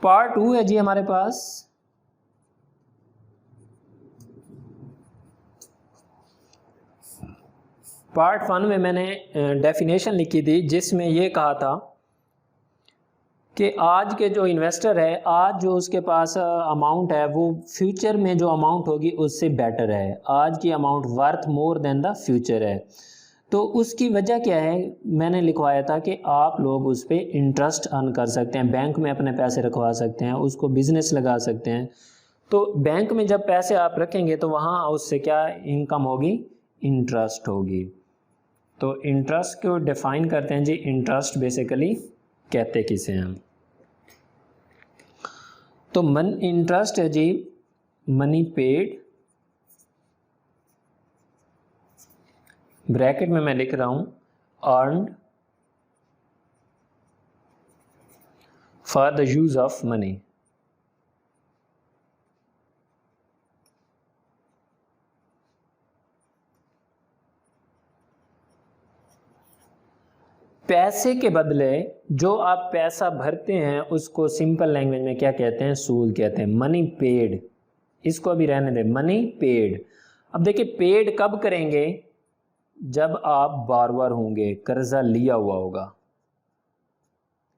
Part 2 है जी हमारे पास। पार्ट 1 में मैंने डेफिनेशन लिखी थी जिसमें ये कहा था कि आज के जो इन्वेस्टर है, आज जो उसके पास अमाउंट है वो फ्यूचर में जो अमाउंट होगी उससे बेटर है। आज की amount worth more than the future है। तो उसकी वजह क्या है, मैंने लिखवाया था कि आप लोग उस पर इंटरेस्ट अर्न कर सकते हैं, बैंक में अपने पैसे रखवा सकते हैं, उसको बिजनेस लगा सकते हैं। तो बैंक में जब पैसे आप रखेंगे तो वहाँ उससे क्या इनकम होगी, इंटरेस्ट होगी। तो इंटरेस्ट को डिफाइन करते हैं जी, इंटरेस्ट बेसिकली कहते किसे हैं। तो इंटरेस्ट है जी मनी पेड, ब्रैकेट में मैं लिख रहा हूं earned for the use of money. पैसे के बदले जो आप पैसा भरते हैं उसको सिंपल लैंग्वेज में क्या कहते हैं, सूद कहते हैं, मनी पेड। इसको अभी रहने दें, मनी पेड। अब देखिए पेड कब करेंगे, जब आप बारवर होंगे, कर्जा लिया हुआ होगा,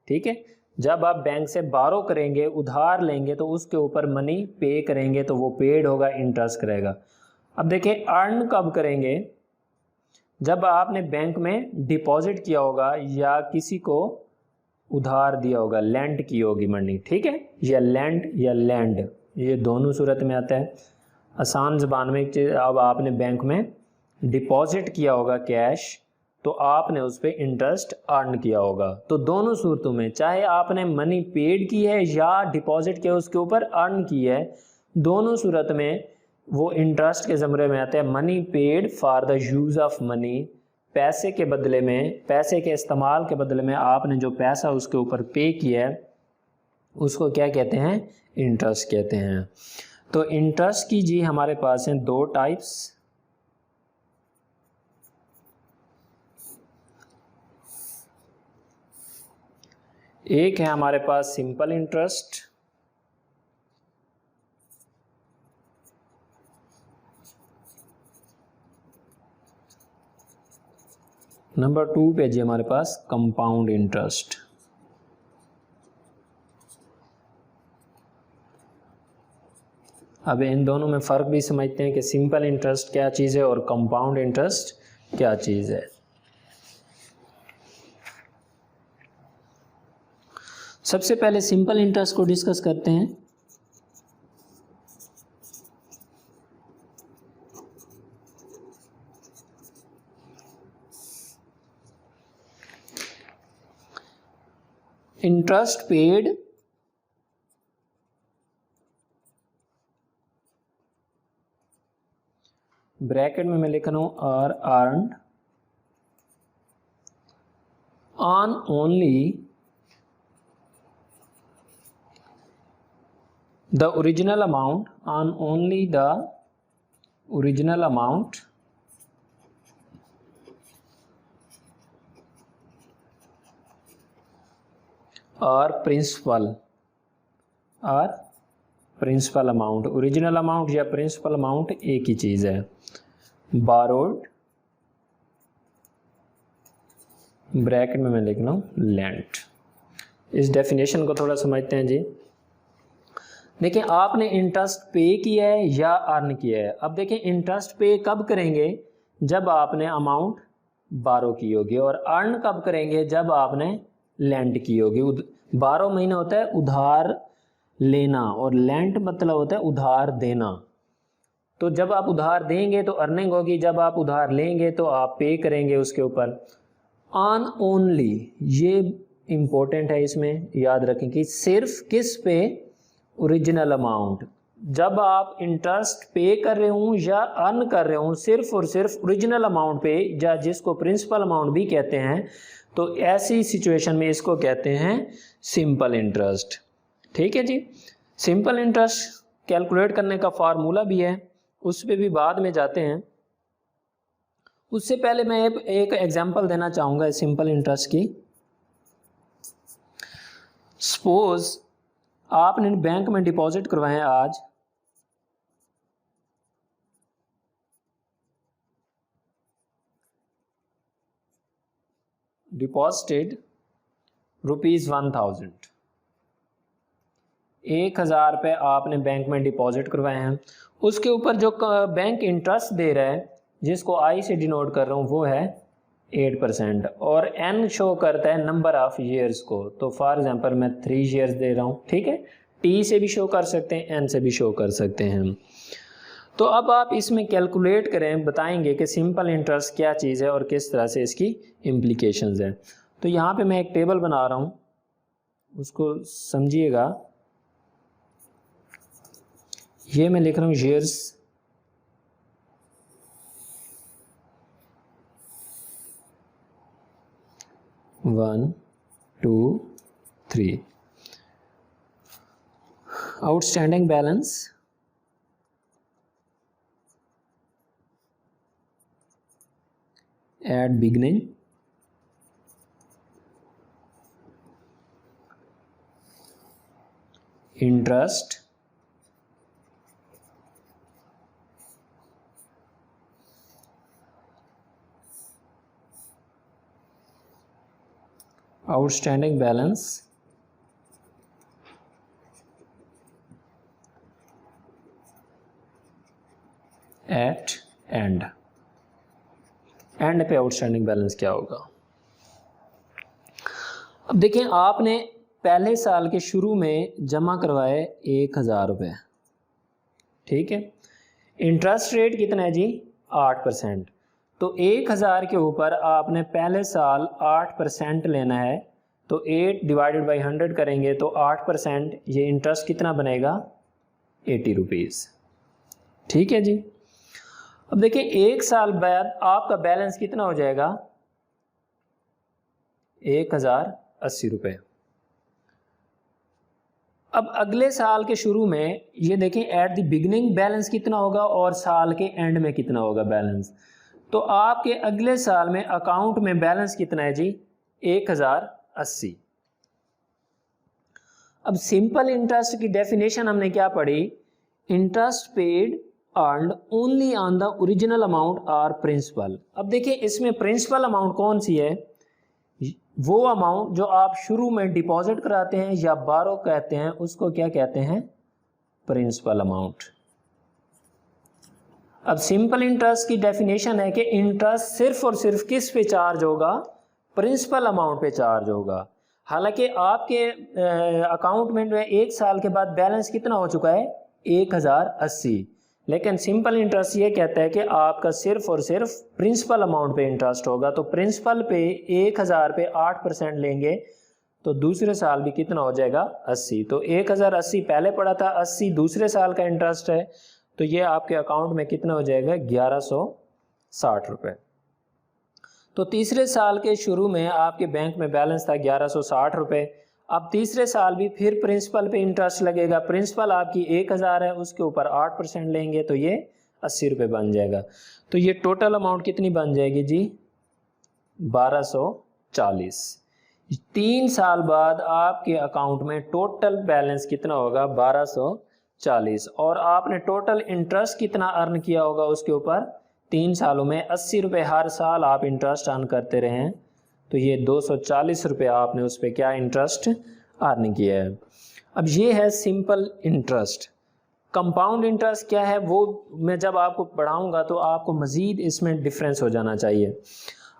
ठीक है। जब आप बैंक से बारो करेंगे, उधार लेंगे, तो उसके ऊपर मनी पे करेंगे तो वो पेड होगा, इंटरेस्ट करेगा। अब देखिए अर्न कब करेंगे, जब आपने बैंक में डिपॉजिट किया होगा या किसी को उधार दिया होगा, लैंड की होगी मनी, ठीक है, या लैंड या लैंड, ये दोनों सूरत में आता है। आसान ज़बान में अब आपने बैंक में डिपॉजिट किया होगा कैश, तो आपने उस पर इंटरेस्ट अर्न किया होगा। तो दोनों सूरतों में, चाहे आपने मनी पेड की है या डिपॉजिट किया उसके ऊपर अर्न की है, दोनों सूरत में वो इंटरेस्ट के ज़मरे में आता है। Money paid for the use of money, पैसे के बदले में, पैसे के इस्तेमाल के बदले में आपने जो पैसा उसके ऊपर पे किया है उसको क्या कहते हैं, इंटरेस्ट कहते हैं। तो इंटरेस्ट की जी हमारे पास हैं दो टाइप्स। एक है हमारे पास सिंपल इंटरेस्ट, नंबर 2 पे जी हमारे पास कंपाउंड इंटरेस्ट। अब इन दोनों में फ़र्क भी समझते हैं कि सिंपल इंटरेस्ट क्या चीज़ है और कंपाउंड इंटरेस्ट क्या चीज़ है। सबसे पहले सिंपल इंटरेस्ट को डिस्कस करते हैं। इंटरेस्ट पेड ब्रैकेट में मैं लिख रहा हूं are earned on only the original amount, on only the original amount or principal amount। Original amount या प्रिंसिपल अमाउंट एक ही चीज़ है। बारोड ब्रैकेट में मैं लिख रहा हूँ लेंट। इस डेफिनेशन को थोड़ा समझते हैं जी। देखिए आपने इंटरेस्ट पे किया है या अर्न किया है। अब देखिए इंटरेस्ट पे कब करेंगे, जब आपने अमाउंट बारो की होगी, और अर्न कब करेंगे, जब आपने लेंड की होगी। बारो महीना होता है उधार लेना और लेंट मतलब होता है उधार देना। तो जब आप उधार देंगे तो अर्निंग होगी, जब आप उधार लेंगे तो आप पे करेंगे उसके ऊपर। ऑन ओनली, ये इंपॉर्टेंट है, इसमें याद रखें कि सिर्फ किस पे, ओरिजिनल अमाउंट। जब आप इंटरेस्ट पे कर रहे हो या अर्न कर रहे हो सिर्फ और सिर्फ ओरिजिनल अमाउंट पे, या जिसको प्रिंसिपल अमाउंट भी कहते हैं, तो ऐसी सिचुएशन में इसको कहते हैं सिंपल इंटरेस्ट। ठीक है जी। सिंपल इंटरेस्ट कैलकुलेट करने का फार्मूला भी है, उस पर भी बाद में जाते हैं। उससे पहले मैं एक एग्जांपल देना चाहूँगा सिंपल इंटरेस्ट की। सपोज आपने बैंक में डिपॉजिट करवाए आज, डिपॉजिटेड ₹1000, 1000 रुपये आपने बैंक में डिपॉजिट करवाए हैं। उसके ऊपर जो बैंक इंटरेस्ट दे रहा है, जिसको आई से डिनोट कर रहा हूँ, वो है 8%, और एन शो करता है नंबर ऑफ ईयर्स को। तो फॉर एग्जांपल मैं 3 ईयर्स दे रहा हूँ, ठीक है। टी से भी शो कर सकते हैं, एन से भी शो कर सकते हैं। तो अब आप इसमें कैलकुलेट करें, बताएंगे कि सिंपल इंटरेस्ट क्या चीज़ है और किस तरह से इसकी इम्प्लीकेशंस है। तो यहाँ पे मैं एक टेबल बना रहा हूँ, उसको समझिएगा। ये मैं लिख रहा हूँ years, one two three, outstanding balance at beginning, interest outstanding balance at end, and पे आउटस्टैंडिंग बैलेंस क्या होगा। अब देखें, आपने पहले साल के शुरू में जमा करवाए 1000 रुपये, ठीक है। इंटरेस्ट रेट कितना है जी? 8%। तो 1000 के ऊपर आपने पहले साल 8% लेना है। तो 8 डिवाइडेड बाई 100 करेंगे तो 8%, ये इंटरेस्ट कितना बनेगा? 80 रुपीज़, ठीक है जी। अब देखिए, 1 साल बाद आपका बैलेंस कितना हो जाएगा? 1080 रुपये। अब अगले साल के शुरू में ये देखें, एट द बिगिनिंग बैलेंस कितना होगा और साल के एंड में कितना होगा बैलेंस। तो आपके अगले साल में अकाउंट में बैलेंस कितना है जी? 1080। अब सिंपल इंटरेस्ट की डेफिनेशन हमने क्या पढ़ी? Interest paid earned only on the original amount और प्रिंसिपल। अब देखिए, इसमें प्रिंसिपल अमाउंट कौन सी है? वो अमाउंट जो आप शुरू में डिपॉजिट कराते हैं या बारो कहते हैं, उसको क्या कहते हैं? Principal amount. अब सिंपल इंटरेस्ट की डेफिनेशन है कि इंटरेस्ट सिर्फ और सिर्फ किस पे चार्ज होगा? प्रिंसिपल अमाउंट पे चार्ज होगा। हालांकि आपके अकाउंट में 1 साल के बाद बैलेंस कितना हो चुका है? 1080, लेकिन सिंपल इंटरेस्ट ये कहता है कि आपका सिर्फ और सिर्फ प्रिंसिपल अमाउंट पे इंटरेस्ट होगा। तो प्रिंसिपल पे 1000 पे 8% लेंगे तो दूसरे साल भी कितना हो जाएगा? 80। तो 1080 पहले पड़ा था, 80 दूसरे साल का इंटरेस्ट है, तो ये आपके अकाउंट में कितना हो जाएगा? 1160 रुपये। तो तीसरे साल के शुरू में आपके बैंक में बैलेंस था 1160 रुपये। अब तीसरे साल भी फिर प्रिंसिपल पे इंटरेस्ट लगेगा। प्रिंसिपल आपकी 1000 है, उसके ऊपर 8% लेंगे तो ये 80 रुपये बन जाएगा। तो ये टोटल अमाउंट कितनी बन जाएगी जी? 1240। 3 साल बाद आपके अकाउंट में टोटल बैलेंस कितना होगा? 1240। और आपने टोटल इंटरेस्ट कितना अर्न किया होगा उसके ऊपर? 3 सालों में 80 रुपये हर साल आप इंटरेस्ट अर्न करते रहे हैं, तो ये 240 रुपये आपने उस पर क्या इंटरेस्ट अर्न किया है। अब ये है सिंपल इंटरेस्ट। कंपाउंड इंटरेस्ट क्या है वो मैं जब आपको पढ़ाऊंगा तो आपको मज़ीद इसमें डिफरेंस हो जाना चाहिए।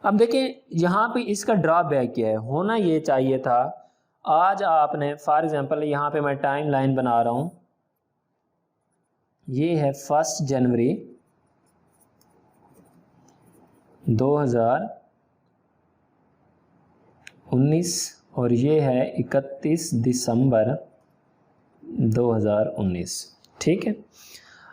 अब देखिए, यहाँ पे इसका ड्रॉबैक क्या है? होना ये चाहिए था, आज आपने फॉर एग्जांपल यहाँ पे मैं टाइम लाइन बना रहा हूँ, ये है 1 जनवरी 2019 और ये है 31 दिसंबर 2019, ठीक है।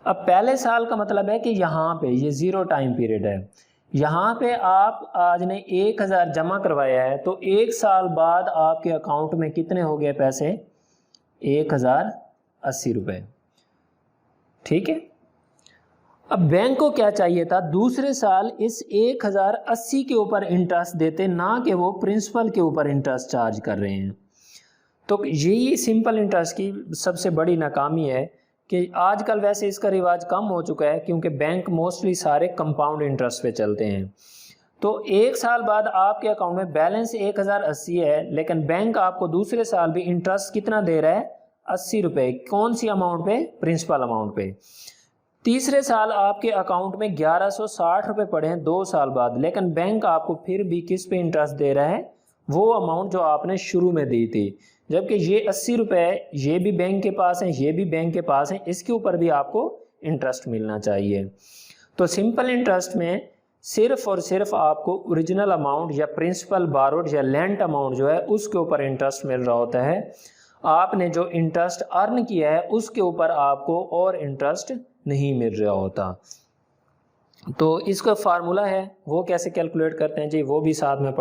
अब पहले साल का मतलब है कि यहाँ पे ये 0 टाइम पीरियड है। यहाँ पे आप आज ने 1000 जमा करवाया है, तो 1 साल बाद आपके अकाउंट में कितने हो गए पैसे? 1080 रुपये, ठीक है। अब बैंक को क्या चाहिए था? दूसरे साल इस 1080 के ऊपर इंटरेस्ट देते, ना कि वो प्रिंसिपल के ऊपर इंटरेस्ट चार्ज कर रहे हैं। तो यही सिंपल इंटरेस्ट की सबसे बड़ी नाकामी है कि आजकल वैसे इसका रिवाज कम हो चुका है क्योंकि बैंक मोस्टली सारे कंपाउंड इंटरेस्ट पे चलते हैं। तो एक साल बाद आपके अकाउंट में बैलेंस 1080 है, लेकिन बैंक आपको दूसरे साल भी इंटरेस्ट कितना दे रहा है, 80 रुपये। कौन सी अमाउंट पे, प्रिंसिपल अमाउंट पे। तीसरे साल आपके अकाउंट में 1160 रुपये पड़े हैं 2 साल बाद, लेकिन बैंक आपको फिर भी किस पे इंटरेस्ट दे रहा है, वो अमाउंट जो आपने शुरू में दी थी। जबकि ये 80 रुपये ये भी बैंक के पास है, ये भी बैंक के पास है, इसके ऊपर भी आपको इंटरेस्ट मिलना चाहिए। तो सिंपल इंटरेस्ट में सिर्फ और सिर्फ आपको ओरिजिनल अमाउंट या प्रिंसिपल बारोड या लेंट अमाउंट जो है उसके ऊपर इंटरेस्ट मिल रहा होता है। आपने जो इंटरेस्ट अर्न किया है उसके ऊपर आपको और इंटरेस्ट नहीं मिल रहा होता। तो इसका फार्मूला है, वो कैसे कैलकुलेट करते हैं जी, वो भी साथ में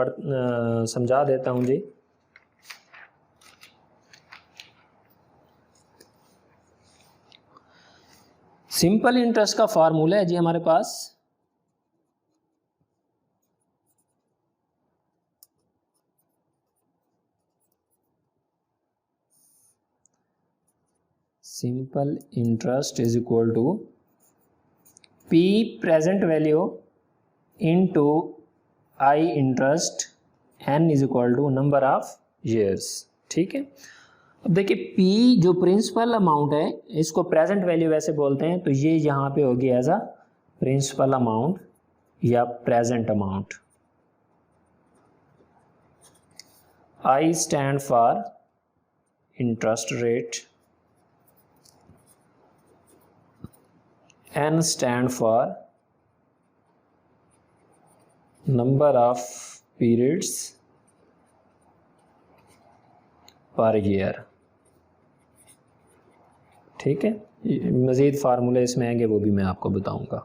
समझा देता हूं जी। सिंपल इंटरेस्ट का फार्मूला है जी हमारे पास, simple interest is equal to P present value into I interest, N is equal to number of years. ठीक है, अब देखिए P जो प्रिंसिपल अमाउंट है इसको प्रेजेंट वैल्यू वैसे बोलते हैं, तो ये यहाँ पे होगी एज अ प्रिंसिपल अमाउंट या present amount. I stand for interest rate, N stand for number of periods per year। ठीक है, मज़ीद फार्मूले इसमें आएंगे वो भी मैं आपको बताऊंगा।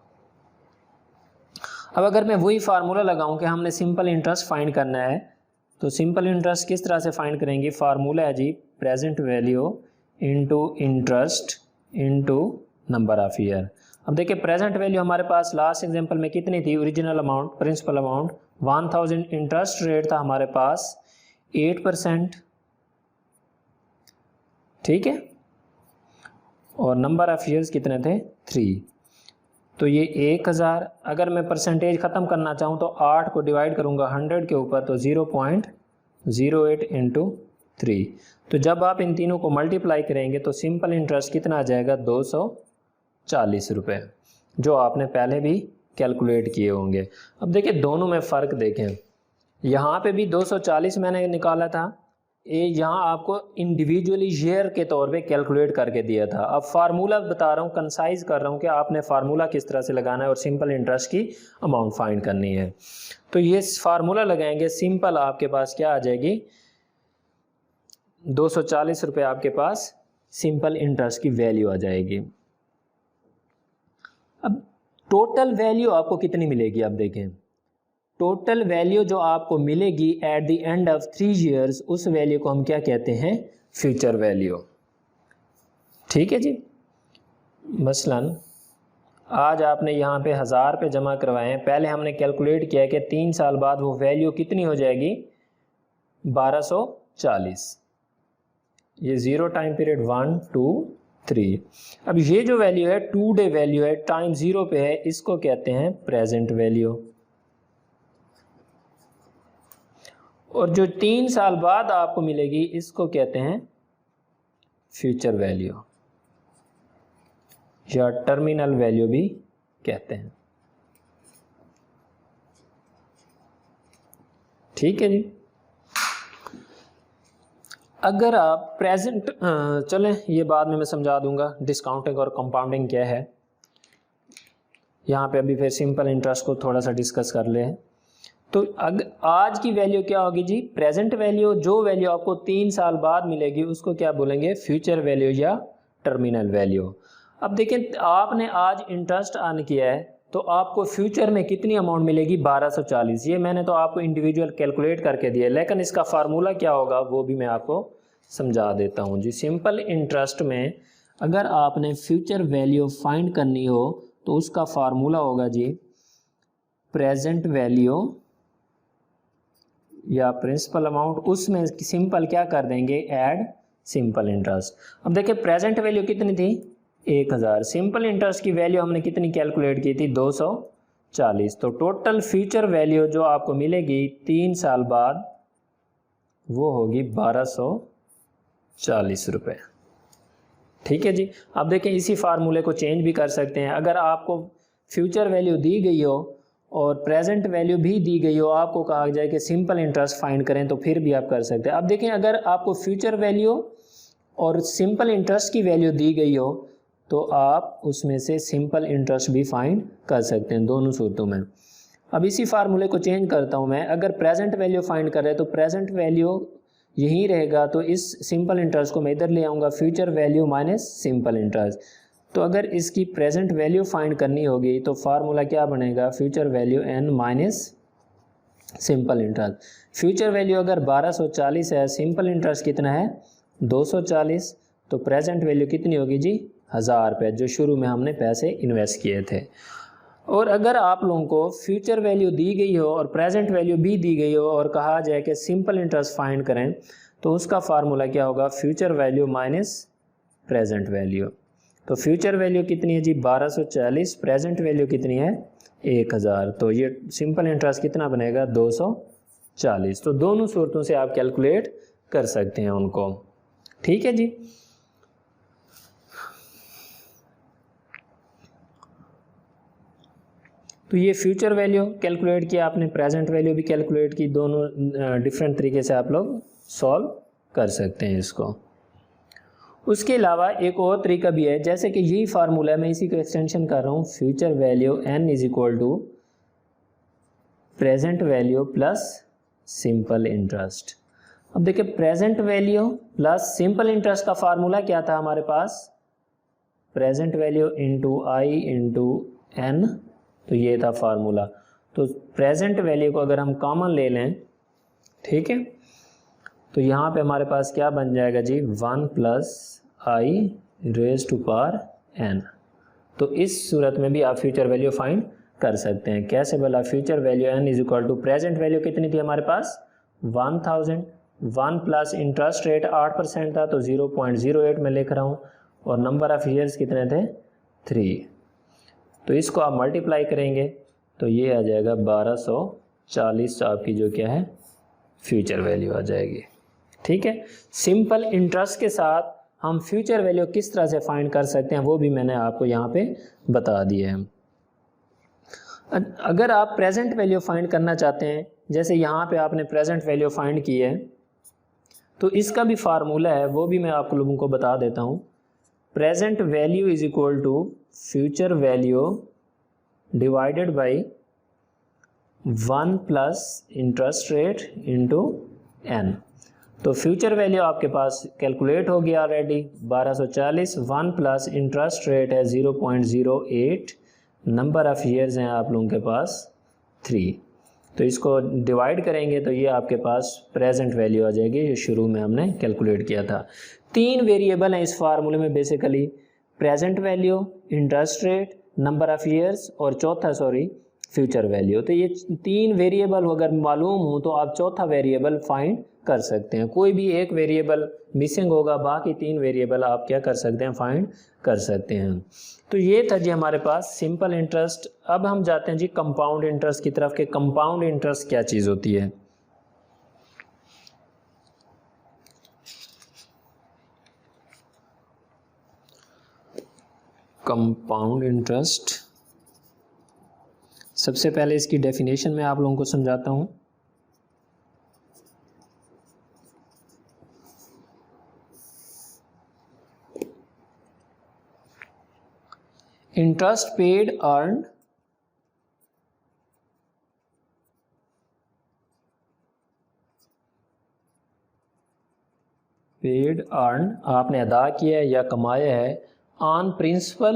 अब अगर मैं वही फार्मूला लगाऊं कि हमने सिंपल इंटरेस्ट फाइंड करना है, तो सिंपल इंटरेस्ट किस तरह से फाइंड करेंगे, फार्मूला है जी present value into interest into number of year. अब देखिए प्रेजेंट वैल्यू हमारे पास लास्ट एग्जांपल में कितनी थी, original amount principal amount 1000, interest rate था हमारे पास 8%। ठीक है, और नंबर ऑफ ईयर्स कितने थे, 3। तो ये 1000, अगर मैं परसेंटेज ख़त्म करना चाहूँ तो 8 को डिवाइड करूँगा 100 के ऊपर, तो 0.08 इंटू 3। तो जब आप इन तीनों को मल्टीप्लाई करेंगे तो सिंपल इंटरेस्ट कितना आ जाएगा, 240 रुपये, जो आपने पहले भी कैलकुलेट किए होंगे। अब देखिए दोनों में फ़र्क देखें, यहाँ पे भी 240 मैंने निकाला था, ये यहाँ आपको इंडिविजुअली ईयर के तौर पे कैलकुलेट करके दिया था। अब फार्मूला बता रहा हूँ, कंसाइज कर रहा हूँ कि आपने फार्मूला किस तरह से लगाना है और सिंपल इंटरेस्ट की अमाउंट फाइंड करनी है। तो ये फार्मूला लगाएंगे, सिंपल आपके पास क्या आ जाएगी, 240 रुपये आपके पास सिंपल इंटरेस्ट की वैल्यू आ जाएगी। अब टोटल वैल्यू आपको कितनी मिलेगी, अब देखें टोटल वैल्यू जो आपको मिलेगी at the end of 3 years, उस वैल्यू को हम क्या कहते हैं, फ्यूचर वैल्यू। ठीक है जी, मसलन आज आपने यहाँ पे 1000 रुपये जमा करवाए हैं, पहले हमने कैलकुलेट किया कि 3 साल बाद वो वैल्यू कितनी हो जाएगी, 1240। ये 0 टाइम पीरियड 1 2 3। अब ये जो वैल्यू है 2 डे वैल्यू है, टाइम 0 पे है, इसको कहते हैं प्रेजेंट वैल्यू। और जो 3 साल बाद आपको मिलेगी इसको कहते हैं फ्यूचर वैल्यू या टर्मिनल वैल्यू भी कहते हैं। ठीक है जी, अगर आप प्रेजेंट, चलें ये बाद में मैं समझा दूंगा डिस्काउंटिंग और कंपाउंडिंग क्या है। यहाँ पे अभी फिर सिंपल इंटरेस्ट को थोड़ा सा डिस्कस कर ले। तो आज की वैल्यू क्या होगी जी, प्रेजेंट वैल्यू। जो वैल्यू आपको 3 साल बाद मिलेगी उसको क्या बोलेंगे, फ्यूचर वैल्यू या टर्मिनल वैल्यू। अब देखें आपने आज इंटरेस्ट अर्न किया है तो आपको फ्यूचर में कितनी अमाउंट मिलेगी, 1240। ये मैंने तो आपको इंडिविजुअल कैलकुलेट करके दिया, लेकिन इसका फार्मूला क्या होगा वो भी मैं आपको समझा देता हूँ जी। सिंपल इंटरेस्ट में अगर आपने फ्यूचर वैल्यू फाइंड करनी हो तो उसका फार्मूला होगा जी प्रेजेंट वैल्यू या प्रिंसिपल अमाउंट, उसमें सिंपल क्या कर देंगे, ऐड सिंपल इंटरेस्ट। अब देखिए प्रेजेंट वैल्यू कितनी थी, 1000, सिंपल इंटरेस्ट की वैल्यू हमने कितनी कैलकुलेट की थी, 240। तो टोटल फ्यूचर वैल्यू जो आपको मिलेगी 3 साल बाद वो होगी 1240 रुपये। ठीक है जी। अब देखें इसी फार्मूले को चेंज भी कर सकते हैं। अगर आपको फ्यूचर वैल्यू दी गई हो और प्रेजेंट वैल्यू भी दी गई हो, आपको कहा जाए कि सिंपल इंटरेस्ट फाइंड करें, तो फिर भी आप कर सकते हैं। अब देखें अगर आपको फ्यूचर वैल्यू और सिंपल इंटरेस्ट की वैल्यू दी गई हो तो आप उसमें से सिंपल इंटरेस्ट भी फाइंड कर सकते हैं दोनों सूरतों में। अब इसी फार्मूले को चेंज करता हूं मैं, अगर प्रेजेंट वैल्यू फाइंड कर रहे हैं तो प्रेजेंट वैल्यू यही रहेगा, तो इस सिंपल इंटरेस्ट को मैं इधर ले आऊँगा, future value minus simple interest. तो अगर इसकी प्रेजेंट वैल्यू फाइंड करनी होगी तो फार्मूला क्या बनेगा, future value n minus simple interest. Future value अगर 1240 है, सिंपल इंटरेस्ट कितना है 240, तो प्रेजेंट वैल्यू कितनी होगी जी 1000 रुपये, जो शुरू में हमने पैसे इन्वेस्ट किए थे। और अगर आप लोगों को फ्यूचर वैल्यू दी गई हो और प्रेजेंट वैल्यू भी दी गई हो और कहा जाए कि सिंपल इंटरेस्ट फाइंड करें, तो उसका फार्मूला क्या होगा, future value minus present value. तो फ्यूचर वैल्यू कितनी है जी 1240, प्रेजेंट वैल्यू कितनी है 1000, तो ये सिंपल इंटरेस्ट कितना बनेगा 240। तो दोनों सूरतों से आप कैलकुलेट कर सकते हैं उनको। ठीक है जी। तो ये फ्यूचर वैल्यू कैलकुलेट किया आपने, प्रेजेंट वैल्यू भी कैलकुलेट की, दोनों डिफरेंट तरीके से आप लोग सॉल्व कर सकते हैं इसको। उसके अलावा एक और तरीका भी है, जैसे कि यही फार्मूला है, मैं इसी को एक्सटेंशन कर रहा हूँ, future value n is equal to present value plus simple interest. अब देखिए present value plus simple interest का फार्मूला क्या था हमारे पास, present value into I into N, तो ये था फार्मूला। तो प्रेजेंट वैल्यू को अगर हम कॉमन ले लें, ठीक है, तो यहाँ पे हमारे पास क्या बन जाएगा जी 1 plus I raise to power n। तो इस सूरत में भी आप फ्यूचर वैल्यू फाइंड कर सकते हैं। कैसे बोला, future value n is equal to present value कितनी थी हमारे पास 1000, 1 प्लस इंटरेस्ट रेट 8% था तो 0.08 में लिख रहा हूँ, और नंबर ऑफ ईयर्स कितने थे 3। तो इसको आप मल्टीप्लाई करेंगे तो ये आ जाएगा 1240, आपकी जो क्या है फ्यूचर वैल्यू आ जाएगी। ठीक है। सिंपल इंटरेस्ट के साथ हम फ्यूचर वैल्यू किस तरह से फाइंड कर सकते हैं वो भी मैंने आपको यहाँ पे बता दिया है। अगर आप प्रेजेंट वैल्यू फाइंड करना चाहते हैं, जैसे यहाँ पे आपने प्रेजेंट वैल्यू फाइंड की है, तो इसका भी फार्मूला है, वो भी मैं आप लोगों को बता देता हूँ। Present value is equal to future value divided by 1 plus interest rate into n। तो फ्यूचर वैल्यू आपके पास कैलकुलेट हो गया ऑलरेडी 1240, 1 प्लस इंटरेस्ट रेट है 0.08, नंबर ऑफ ईयर्स हैं आप लोगों के पास 3। तो इसको डिवाइड करेंगे तो ये आपके पास प्रेजेंट वैल्यू आ जाएगी, जो शुरू में हमने कैलकुलेट किया था। 3 वेरिएबल हैं इस फार्मूले में basically, present value, interest rate, number of years, और चौथा फ्यूचर वैल्यू। तो ये 3 वेरिएबल अगर मालूम हो तो आप चौथा वेरिएबल फाइंड कर सकते हैं। कोई भी एक वेरिएबल मिसिंग होगा, बाकी 3 वेरिएबल आप क्या कर सकते हैं फाइंड कर सकते हैं। तो ये था जी हमारे पास सिंपल इंटरेस्ट। अब हम जाते हैं जी कंपाउंड इंटरेस्ट की तरफ के कंपाउंड इंटरेस्ट क्या चीज़ होती है। कंपाउंड इंटरेस्ट, सबसे पहले इसकी डेफिनेशन मैं आप लोगों को समझाता हूँ। इंटरेस्ट पेड अर्न आपने अदा किया है या कमाया है on principal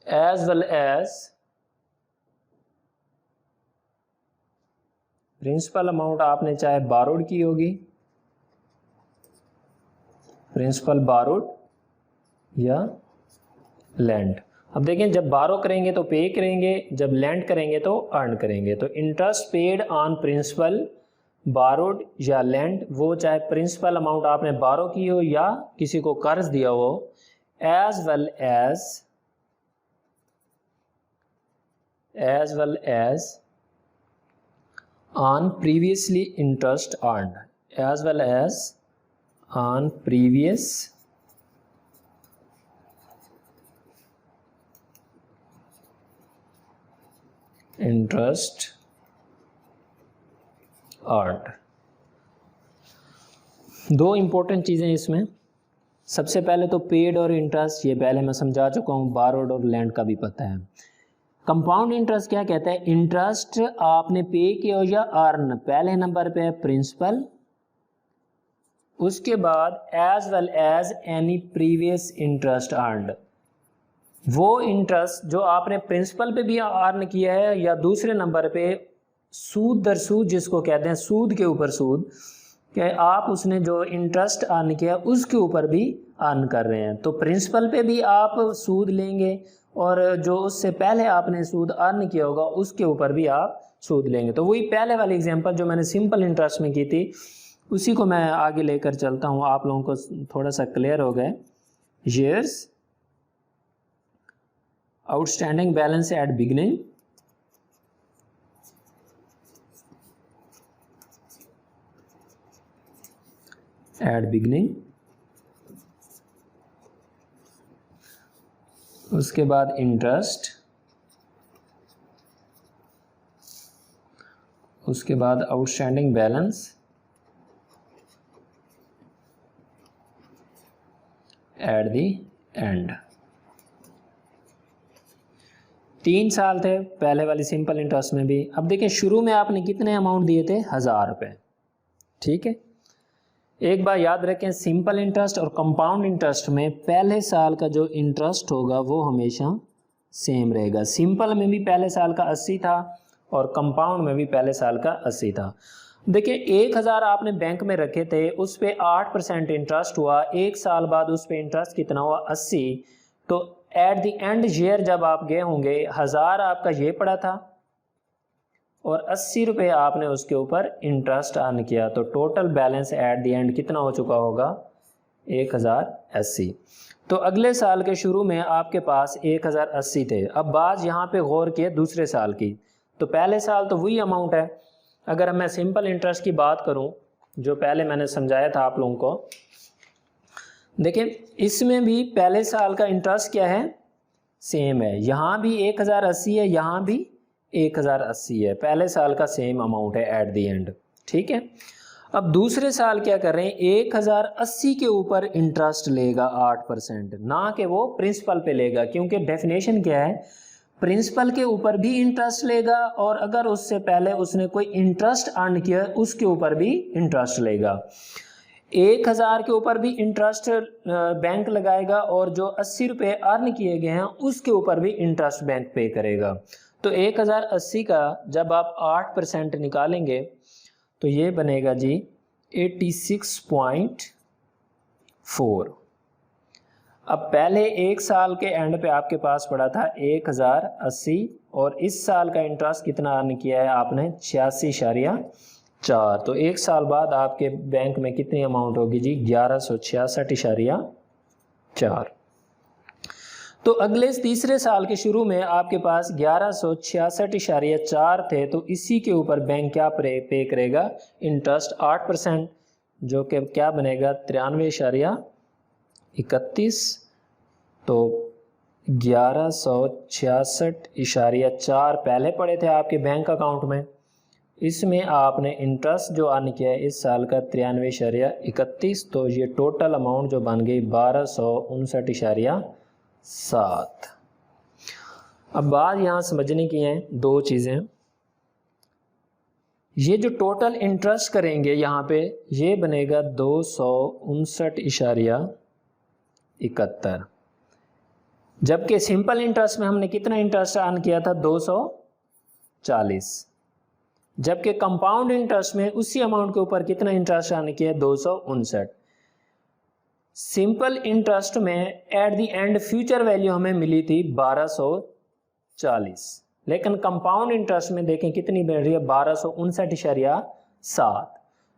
as well as principal amount आपने चाहे बारोड की होगी प्रिंसिपल बारोड या लैंड। अब देखें, जब बारो करेंगे तो पे करेंगे, जब लैंड करेंगे तो अर्न करेंगे। तो interest paid on principal borrowed या लैंड, वो चाहे प्रिंसिपल अमाउंट आपने बारो की हो या किसी को कर्ज दिया हो, as well as on previously interest earned, as well as on previous interest earned. दो इंपॉर्टेंट चीज़ें इसमें, सबसे पहले तो पेड और इंटरेस्ट, ये पहले मैं समझा चुका हूँ, बारोड और लैंड का भी पता है। कंपाउंड इंटरेस्ट क्या कहता है? इंटरेस्ट आपने पे किया हो या अर्न, पहले नंबर पे है प्रिंसिपल, उसके बाद as well as any previous interest earned, वो इंटरेस्ट जो आपने प्रिंसिपल पे भी अर्न किया है या दूसरे नंबर पे सूद दर सूद जिसको कहते हैं, सूद के ऊपर सूद, कि आप उसने जो इंटरेस्ट अर्न किया उसके ऊपर भी अर्न कर रहे हैं। तो प्रिंसिपल पे भी आप सूद लेंगे और जो उससे पहले आपने सूद अर्न किया होगा उसके ऊपर भी आप सूद लेंगे। तो वही पहले वाली एग्जांपल जो मैंने सिंपल इंटरेस्ट में की थी उसी को मैं आगे लेकर चलता हूँ, आप लोगों को थोड़ा सा क्लियर हो गए। years outstanding balance at beginning, उसके बाद इंटरेस्ट, उसके बाद outstanding balance at the end. 3 साल थे पहले वाली सिंपल इंटरेस्ट में भी। अब देखिए शुरू में आपने कितने अमाउंट दिए थे? 1000 रुपये, ठीक है। एक बार याद रखें, सिंपल इंटरेस्ट और कंपाउंड इंटरेस्ट में पहले साल का जो इंटरेस्ट होगा वो हमेशा सेम रहेगा। सिंपल में भी पहले साल का 80 था और कंपाउंड में भी पहले साल का 80 था। देखिए 1000 आपने बैंक में रखे थे, उस पर 8% इंटरेस्ट हुआ, एक साल बाद उस पर इंटरेस्ट कितना हुआ? 80। तो एट द एंड ईयर जब आप गए होंगे 1000 आपका ये पड़ा था और 80 रुपये आपने उसके ऊपर इंटरेस्ट अर्न किया, तो total balance at the end कितना हो चुका होगा? 1080। तो अगले साल के शुरू में आपके पास 1080 थे। अब बात यहाँ पे गौर किए दूसरे साल की, तो पहले साल तो वही अमाउंट है। अगर मैं सिंपल इंटरेस्ट की बात करूं जो पहले मैंने समझाया था आप लोगों को, देखिए इसमें भी पहले साल का इंटरेस्ट क्या है? सेम है। यहाँ भी 1080 है, यहाँ भी 1080 है, पहले साल का सेम अमाउंट है एट द एंड, ठीक है। अब दूसरे साल क्या कर रहे हैं? 1080 के ऊपर इंटरेस्ट लेगा 8%, ना कि वो प्रिंसिपल पे लेगा, क्योंकि डेफिनेशन क्या है? प्रिंसिपल के ऊपर भी इंटरेस्ट लेगा और अगर उससे पहले उसने कोई इंटरेस्ट अर्न किया उसके ऊपर भी इंटरेस्ट लेगा। 1000 के ऊपर भी इंटरेस्ट बैंक लगाएगा और जो 80 रुपये अर्न किए गए हैं उसके ऊपर भी इंटरेस्ट बैंक पे करेगा। तो 1080 का जब आप 8% निकालेंगे तो ये बनेगा जी 86.4। अब पहले एक साल के एंड पे आपके पास पड़ा था 1080 और इस साल का इंटरेस्ट कितना अर्न किया है आपने? 86.4। तो एक साल बाद आपके बैंक में कितनी अमाउंट होगी जी? 1166.4। तो अगले तीसरे साल के शुरू में आपके पास 1166.4 थे, तो इसी के ऊपर बैंक क्या पे करेगा? इंटरेस्ट 8%, जो कि क्या बनेगा? 93.31। तो 1166.4 पहले पड़े थे आपके बैंक अकाउंट में, इसमें आपने इंटरेस्ट जो अर्न किया है इस साल का 93.31, तो ये टोटल अमाउंट जो बन गई 1259.7। अब बात यहाँ समझने की है दो चीज़ें। ये जो टोटल इंटरेस्ट करेंगे यहाँ पे ये बनेगा 259.71, जबकि सिंपल इंटरेस्ट में हमने कितना इंटरेस्ट अर्न किया था? 240। जबकि कंपाउंड इंटरेस्ट में उसी अमाउंट के ऊपर कितना इंटरेस्ट अर्न किया? 259। सिंपल इंटरेस्ट में at the end future value हमें मिली थी 1240, लेकिन कंपाउंड इंटरेस्ट में देखें कितनी मिल रही है 1259.7।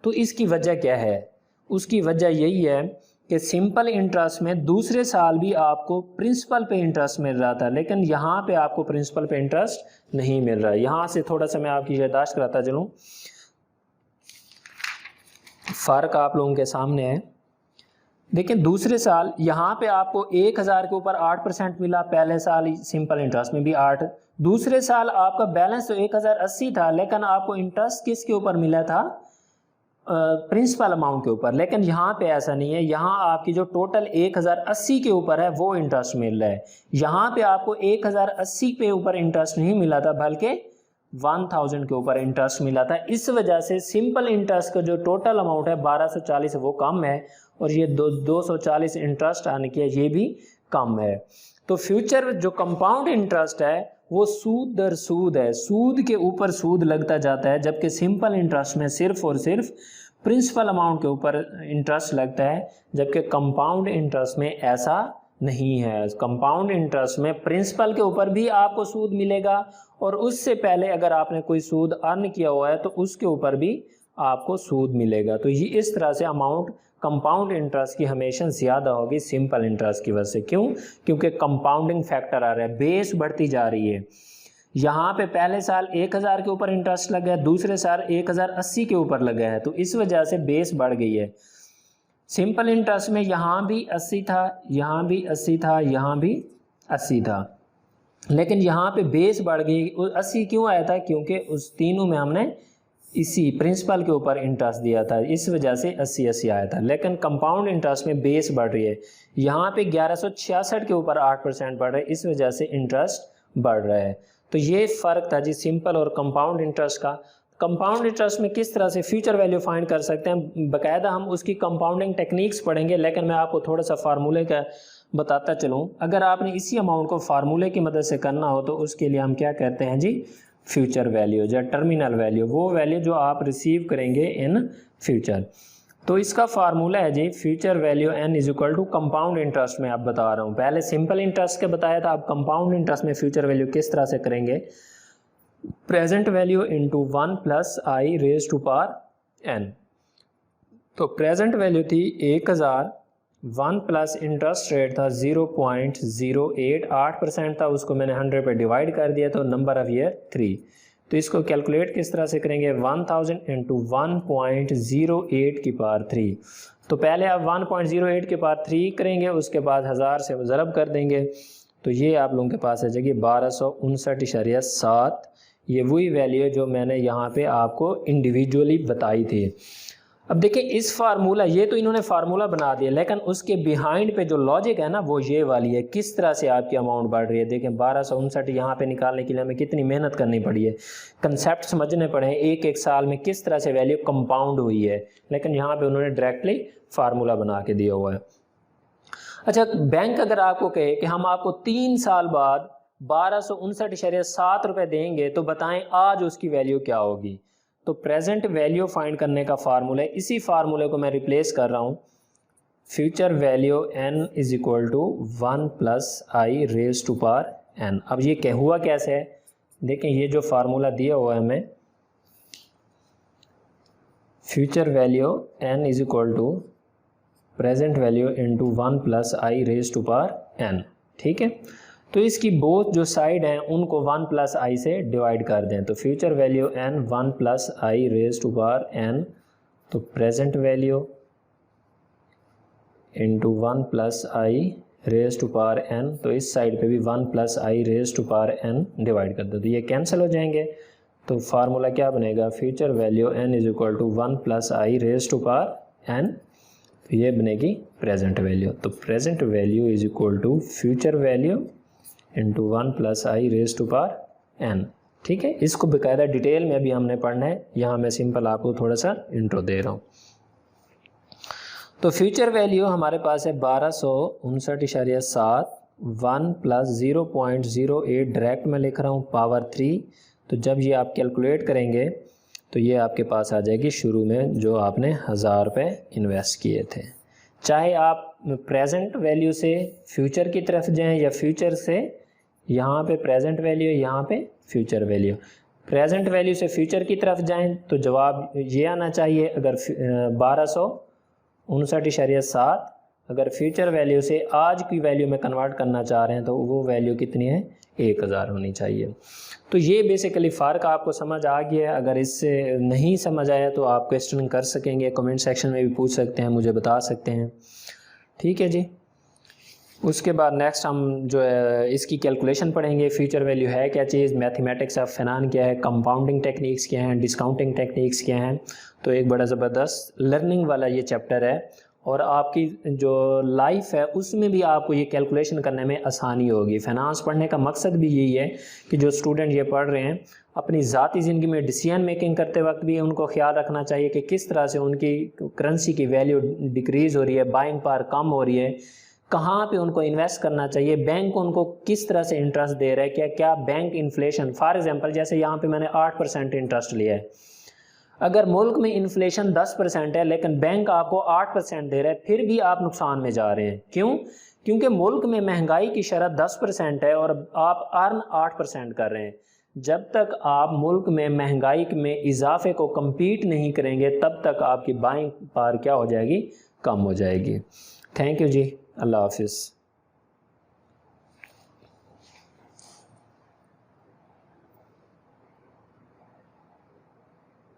तो इसकी वजह क्या है? उसकी वजह यही है कि सिंपल इंटरेस्ट में दूसरे साल भी आपको प्रिंसिपल पे इंटरेस्ट मिल रहा था, लेकिन यहाँ पे आपको प्रिंसिपल पे इंटरेस्ट नहीं मिल रहा है। यहाँ से थोड़ा सा मैं आपकी याददाश्त कराता चलूँ, फ़र्क आप लोगों के सामने है। देखिए दूसरे साल यहाँ पे आपको 1000 के ऊपर 8% मिला, पहले साल सिंपल इंटरेस्ट में भी 8। दूसरे साल आपका बैलेंस तो 1080 था, लेकिन आपको इंटरेस्ट किसके ऊपर मिला था? प्रिंसिपल अमाउंट के ऊपर। लेकिन यहाँ पे ऐसा नहीं है, यहाँ आपकी जो टोटल 1080 के ऊपर है वो इंटरेस्ट मिल रहा है। यहाँ पे आपको 1080 पे ऊपर इंटरेस्ट नहीं मिला था, बल्कि 1000 के ऊपर इंटरेस्ट मिला था। इस वजह से सिंपल इंटरेस्ट का जो टोटल अमाउंट है 1240 वो कम है, और ये 240 इंटरेस्ट आने की ये भी कम है। तो फ्यूचर जो कंपाउंड इंटरेस्ट है वो सूद दर सूद है, सूद के ऊपर सूद लगता जाता है, जबकि सिंपल इंटरेस्ट में सिर्फ और सिर्फ प्रिंसिपल अमाउंट के ऊपर इंटरेस्ट लगता है, जबकि कंपाउंड इंटरेस्ट में ऐसा नहीं है। कंपाउंड इंटरेस्ट में प्रिंसिपल के ऊपर भी आपको सूद मिलेगा, और उससे पहले अगर आपने कोई सूद अर्न किया हुआ है तो उसके ऊपर भी आपको सूद मिलेगा। तो ये इस तरह से अमाउंट कंपाउंड इंटरेस्ट की हमेशा ज़्यादा होगी सिंपल इंटरेस्ट की वजह से। क्यों? क्योंकि कंपाउंडिंग फैक्टर आ रहा है, बेस बढ़ती जा रही है। यहाँ पे पहले साल 1000 के ऊपर इंटरेस्ट लगा है, दूसरे साल 1080 के ऊपर लगा है, तो इस वजह से बेस बढ़ गई है। सिंपल इंटरेस्ट में यहाँ भी 80 था, यहाँ भी 80 था, यहाँ भी 80 था, लेकिन यहाँ पे बेस बढ़ गई। 80 क्यों आया था? क्योंकि उस तीनों में हमने इसी प्रिंसिपल के ऊपर इंटरेस्ट दिया था, इस वजह से 80 आया था। लेकिन कंपाउंड इंटरेस्ट में बेस बढ़ रही है, यहाँ पे 1166 के ऊपर 8% बढ़ रहा है, इस वजह से इंटरेस्ट बढ़ रहा है। तो ये फ़र्क था जी सिंपल और कंपाउंड इंटरेस्ट का। कंपाउंड इंटरेस्ट में किस तरह से फ्यूचर वैल्यू फाइंड कर सकते हैं, बाकायदा हम उसकी कंपाउंडिंग टेक्निक्स पढ़ेंगे, लेकिन मैं आपको थोड़ा सा फार्मूले का बताता चलूँ। अगर आपने इसी अमाउंट को फार्मूले की मदद से करना हो तो उसके लिए हम क्या कहते हैं जी, फ्यूचर वैल्यू या टर्मिनल वैल्यू, वो वैल्यू जो आप रिसीव करेंगे इन फ्यूचर। तो इसका फार्मूला है जी future value n is equal to compound interest में आप बता रहा हूँ। पहले सिंपल इंटरेस्ट के बताया था, अब कंपाउंड इंटरेस्ट में फ्यूचर वैल्यू किस तरह से करेंगे, present value into 1 plus I raise to power n। तो प्रेजेंट वैल्यू थी 1000, 1 प्लस इंटरेस्ट रेट था 0.08, 8% था, उसको मैंने 100 पे डिवाइड कर दिया, तो नंबर ऑफ ईयर 3। तो इसको कैलकुलेट किस तरह से करेंगे, 1000 इंटू 1.08 की पावर 3। तो पहले आप 1.08 की पावर 3 करेंगे, उसके बाद 1000 से ज़रब कर देंगे, तो ये आप लोगों के पास है जगह 1259.7। ये वही वैल्यू है जो मैंने यहाँ पे आपको इंडिविजुअली बताई थी। अब देखिए इस फार्मूला, ये तो इन्होंने फार्मूला बना दिया, लेकिन उसके बिहाइंड पे जो लॉजिक है ना वो ये वाली है, किस तरह से आपकी अमाउंट बढ़ रही है। देखें 1259 यहाँ पे निकालने के लिए हमें कितनी मेहनत करनी पड़ी है, कंसेप्ट समझने पड़े हैं, एक एक साल में किस तरह से वैल्यू कंपाउंड हुई है, लेकिन यहाँ पे उन्होंने डायरेक्टली फार्मूला बना के दिया हुआ है। अच्छा, बैंक अगर आपको कहे कि हम आपको 3 साल बाद 1259.7 रुपये देंगे, तो बताएं आज उसकी वैल्यू क्या होगी। तो प्रेजेंट वैल्यू फाइंड करने का फार्मूला है, इसी फार्मूले को मैं रिप्लेस कर रहा हूँ, future value n is equal to 1 plus I raise to power n। अब ये क्या हुआ कैसे है, देखें ये जो फार्मूला दिया हुआ है हमें, future value n is equal to present value into 1 plus I raise to power n, ठीक है। तो इसकी बोथ जो साइड हैं उनको 1 प्लस आई से डिवाइड कर दें, तो future value n 1 plus I raise to power n, तो present value into 1 plus I raise to power n, तो इस साइड पे भी 1 plus I raise to power n divide कर दो, तो ये कैंसिल हो जाएंगे। तो फार्मूला क्या बनेगा, future value n is equal to 1 plus I raise to power n, तो ये बनेगी प्रेजेंट वैल्यू। तो present value is equal to future value into 1 plus I raise to power n, ठीक है। इसको बाकायदा डिटेल में भी हमने पढ़ना है, यहाँ मैं सिंपल आपको थोड़ा सा इंट्रो दे रहा हूँ। तो फ्यूचर वैल्यू हमारे पास है 1259.7, 1 प्लस 0.08 डायरेक्ट में लिख रहा हूँ पावर 3। तो जब ये आप कैलकुलेट करेंगे तो ये आपके पास आ जाएगी शुरू में जो आपने 1000 रुपये इन्वेस्ट किए थे। चाहे आप प्रेजेंट वैल्यू से फ्यूचर की तरफ जाएं या फ्यूचर से यहाँ पे प्रेजेंट वैल्यू, यहाँ पे फ्यूचर वैल्यू। प्रेजेंट वैल्यू से फ्यूचर की तरफ जाएं तो जवाब ये आना चाहिए, अगर 1259.7, अगर फ्यूचर वैल्यू से आज की वैल्यू में कन्वर्ट करना चाह रहे हैं तो वो वैल्यू कितनी है, 1000 होनी चाहिए। तो ये बेसिकली फ़र्क आपको समझ आ गया है। अगर इससे नहीं समझ आया तो आप क्वेश्चन कर सकेंगे, कमेंट सेक्शन में भी पूछ सकते हैं, मुझे बता सकते हैं। ठीक है जी। उसके बाद नेक्स्ट हम जो है इसकी कैलकुलेशन पढ़ेंगे। फ्यूचर वैल्यू है क्या चीज़, मैथमेटिक्स ऑफ फाइनेंस क्या है, कंपाउंडिंग टेक्निक्स क्या हैं, डिस्काउंटिंग टेक्निक्स क्या हैं। तो एक बड़ा ज़बरदस्त लर्निंग वाला ये चैप्टर है और आपकी जो लाइफ है उसमें भी आपको ये कैलकुलेशन करने में आसानी होगी। फाइनेंस पढ़ने का मकसद भी यही है कि जो स्टूडेंट ये पढ़ रहे हैं अपनी ज़ाती ज़िंदगी में डिसीजन मेकिंग करते वक्त भी उनको ख्याल रखना चाहिए कि किस तरह से उनकी करेंसी की वैल्यू डिक्रीज़ हो रही है, बाइंग पावर कम हो रही है, कहाँ पे उनको इन्वेस्ट करना चाहिए, बैंक उनको किस तरह से इंटरेस्ट दे रहा है, क्या क्या बैंक इन्फ्लेशन, फॉर एग्जांपल जैसे यहाँ पे मैंने 8% इंटरेस्ट लिया है। अगर मुल्क में इन्फ्लेशन 10% है लेकिन बैंक आपको 8% दे रहा है, फिर भी आप नुकसान में जा रहे हैं। क्यों? क्योंकि मुल्क में महंगाई की शरह 10% है और आप अर्न 8% कर रहे हैं। जब तक आप मुल्क में महंगाई में इजाफे को कम्पीट नहीं करेंगे तब तक आपकी बाइंग पावर क्या हो जाएगी, कम हो जाएगी। थैंक यू जी, अल्लाह हाफिज़।